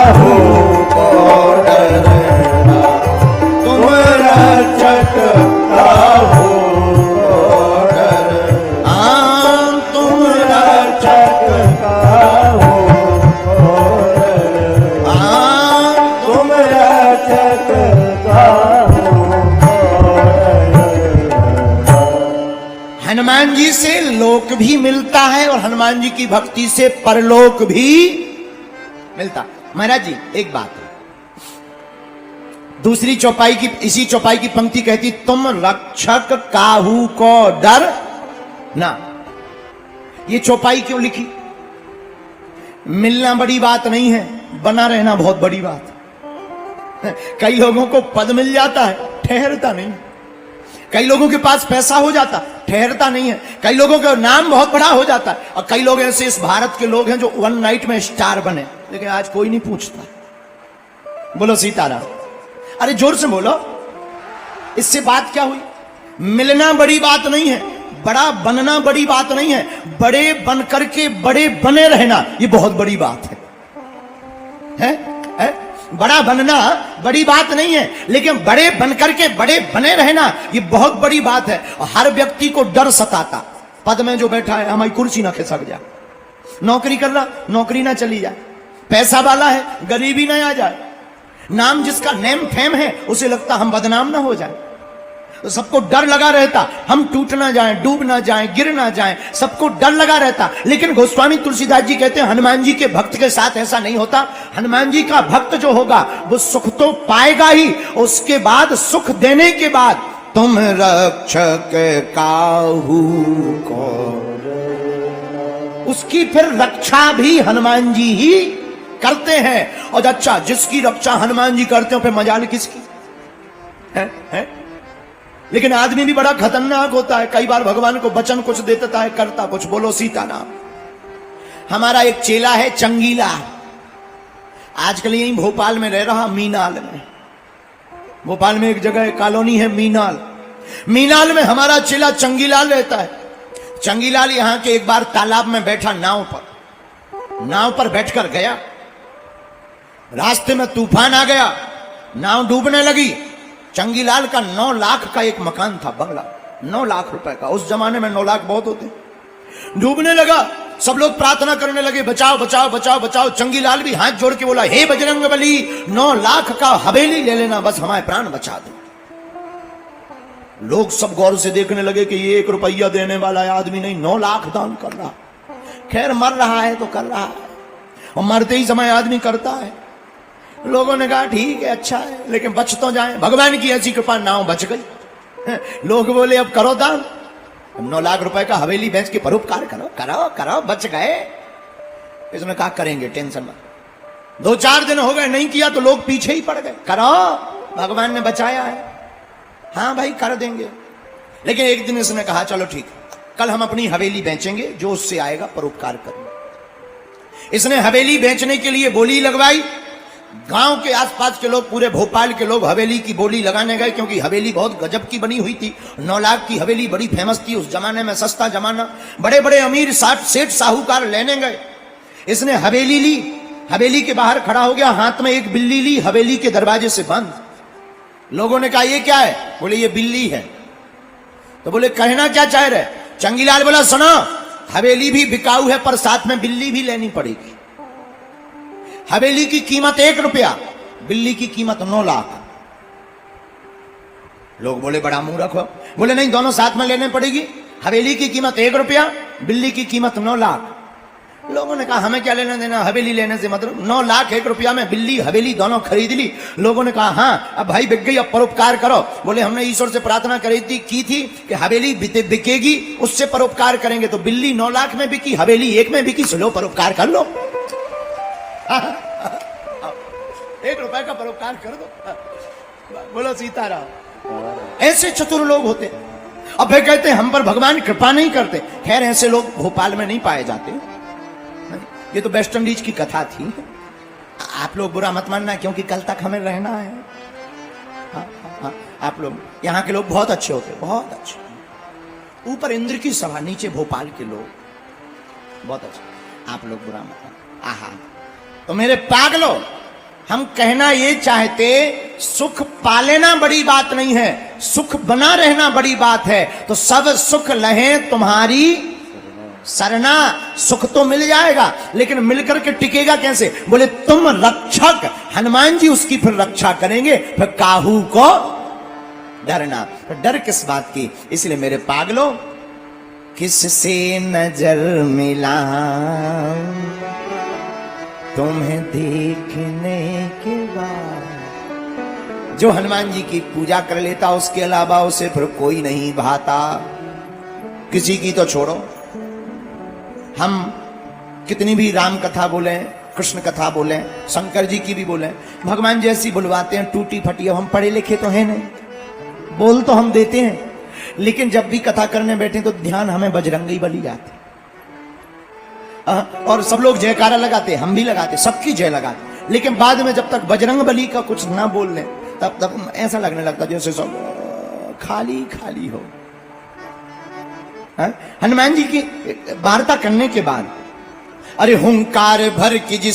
काहू को डरना, तुम रक्षक काहू को डरना, तुम रक्षक काहू को डरना, तुम रक्षक काहू को डरना। हनुमान जी से लोक भी मिलता है और हनुमान जी की भक्ति से परलोक भी मिलता। महाराज जी एक बात है, दूसरी चौपाई की, इसी चौपाई की पंक्ति कहती तुम रक्षक काहू को डर ना। ये चौपाई क्यों लिखी? मिलना बड़ी बात नहीं है, बना रहना बहुत बड़ी बात है। कई लोगों को पद मिल जाता है, ठहरता नहीं। कई लोगों के पास पैसा हो जाता, ठहरता नहीं है। कई लोगों का नाम बहुत बड़ा हो जाता है, और कई लोग ऐसे इस भारत के लोग हैं जो वन नाइट में स्टार बने, लेकिन आज कोई नहीं पूछता। बोलो सीताराम। अरे जोर से बोलो। इससे बात क्या हुई? मिलना बड़ी बात नहीं है, बड़ा बनना बड़ी बात नहीं है, बड़े बन करके बड़े बने रहना ये बहुत बड़ी बात है? बड़ा बनना बड़ी बात नहीं है, लेकिन बड़े बनकर के बड़े बने रहना ये बहुत बड़ी बात है। और हर व्यक्ति को डर सताता, पद में जो बैठा है हमारी कुर्सी ना खिसक जाए, नौकरी कर रहा नौकरी ना चली जाए, पैसा वाला है गरीबी ना आ जाए, नाम जिसका नेम फेम है उसे लगता हम बदनाम ना हो जाए, तो सबको डर लगा रहता हम टूट ना जाएं, डूब ना जाएं, गिर ना जाएं, सबको डर लगा रहता। लेकिन गोस्वामी तुलसीदास जी कहते हैं हनुमान जी के भक्त के साथ ऐसा नहीं होता। हनुमान जी का भक्त जो होगा वो सुख तो पाएगा ही, उसके बाद सुख देने के बाद तुम रक्षक काहू को, उसकी फिर रक्षा भी हनुमान जी ही करते हैं। और अच्छा, जिसकी रक्षा हनुमान जी करते हो फिर मजाल किसकी है? लेकिन आदमी भी बड़ा खतरनाक होता है, कई बार भगवान को वचन कुछ दे देता है, करता कुछ। बोलो सीताराम। हमारा एक चेला है चंगीला, आजकल यही भोपाल में रह रहा, मीनाल में। भोपाल में एक जगह कॉलोनी है मीनाल, मीनाल में हमारा चेला चंगीलाल रहता है। चंगीलाल यहां के एक बार तालाब में बैठा, नाव पर बैठकर गया, रास्ते में तूफान आ गया, नाव डूबने लगी। चंगीलाल का 9 लाख का एक मकान था, बंगला, 9 लाख रुपए का। उस जमाने में 9 लाख बहुत होते। डूबने लगा, सब लोग प्रार्थना करने लगे, बचाओ बचाओ बचाओ बचाओ। चंगीलाल भी हाथ जोड़ के बोला, हे बजरंग बली, 9 लाख का हवेली ले लेना, बस हमारे प्राण बचा दो। लोग सब गौर से देखने लगे कि ये 1 रुपया देने वाला आदमी नहीं, 9 लाख दान कर रहा। खैर मर रहा है तो कर रहा है, और मरते ही समय आदमी करता है। लोगों ने कहा ठीक है, अच्छा है, लेकिन बच तो जाए। भगवान की ऐसी कृपा, नाव बच गई। लोग बोले अब करो दान, 9 लाख रुपए का हवेली बेच के परोपकार करो, करो करो, बच गए। इसने कहा करेंगे, टेंशन मत। 2-4 दिन हो गए, नहीं किया तो लोग पीछे ही पड़ गए, करो, भगवान ने बचाया है, हाँ भाई कर देंगे। लेकिन एक दिन इसने कहा चलो ठीक, कल हम अपनी हवेली बेचेंगे, जो उससे आएगा परोपकार करेंगे। इसने हवेली बेचने के लिए बोली लगवाई। गांव के आसपास के लोग, पूरे भोपाल के लोग हवेली की बोली लगाने गए, क्योंकि हवेली बहुत गजब की बनी हुई थी। 9 लाख की हवेली बड़ी फेमस थी उस जमाने में, सस्ता जमाना। बड़े बड़े अमीर सेठ साहूकार लेने गए। इसने हवेली ली, हवेली के बाहर खड़ा हो गया, हाथ में एक बिल्ली ली, हवेली के दरवाजे से बंद। लोगों ने कहा ये क्या है? बोले ये बिल्ली है। तो बोले कहना क्या चाह रहे? चंगीलाल बोला सुनो, हवेली भी बिकाऊ है पर साथ में बिल्ली भी लेनी पड़ेगी। हवेली की कीमत 1 रुपया, बिल्ली की कीमत 9 लाख। लोग बोले बड़ा मूर्ख हो। बोले नहीं, दोनों साथ में लेने पड़ेगी। हवेली की कीमत 1 रुपया, बिल्ली की कीमत 9 लाख। लोगों ने कहा हमें क्या लेना देना, हवेली लेने से मतलब। 9 लाख 1 रुपया में बिल्ली हवेली दोनों खरीद ली। लोगों ने कहा हाँ अब भाई बिक गई, अब परोपकार करो। बोले हमने ईश्वर से प्रार्थना की थी कि हवेली बिकेगी, उससे परोपकार करेंगे। तो बिल्ली 9 लाख में बिकी, हवेली 1 में बिकी, लो परोपकार कर लो। 1 रुपए का परोपकार कर दो। बोलो सीताराम। ऐसे चतुर लोग होते। अब वे कहते हम पर भगवान कृपा नहीं करते। खैर ऐसे लोग भोपाल में नहीं पाए जाते। ये तो वेस्ट इंडीज की कथा थी। आप लोग बुरा मत मानना, क्योंकि कल तक हमें रहना है। हाँ, आप लोग यहाँ के लोग बहुत अच्छे होते, बहुत अच्छे। ऊपर इंद्र की सभा, नीचे भोपाल के लोग बहुत अच्छे। आप लोग बुरा मत मानना। आहा, तो मेरे पागलो, हम कहना ये चाहते, सुख पा लेना बड़ी बात नहीं है, सुख बना रहना बड़ी बात है। तो सब सुख लहे तुम्हारी सरना, सुख तो मिल जाएगा लेकिन मिलकर के टिकेगा कैसे? बोले तुम रक्षक, हनुमान जी उसकी फिर रक्षा करेंगे, फिर काहू को डरना। तो डर किस बात की? इसलिए मेरे पागलों, किससे नजर मिला तुम्हें देखने के बाद। जो हनुमान जी की पूजा कर लेता उसके अलावा उसे फिर कोई नहीं भाता। किसी की तो छोड़ो, हम कितनी भी राम कथा बोले, कृष्ण कथा बोले, शंकर जी की भी बोले, भगवान जैसी बुलवाते हैं टूटी फटी। हम पढ़े लिखे तो हैं नहीं, बोल तो हम देते हैं, लेकिन जब भी कथा करने बैठे तो ध्यान हमें बजरंगी बली जाते। और सब लोग जयकारा लगाते, हम भी लगाते, सबकी जय लगाते, लेकिन बाद में जब तक बजरंग बली का कुछ ना बोल लें तब तक ऐसा लगने लगता जैसे सब खाली खाली हो। हनुमान जी की वार्ता करने के बाद, अरे हुंकार भर की जिस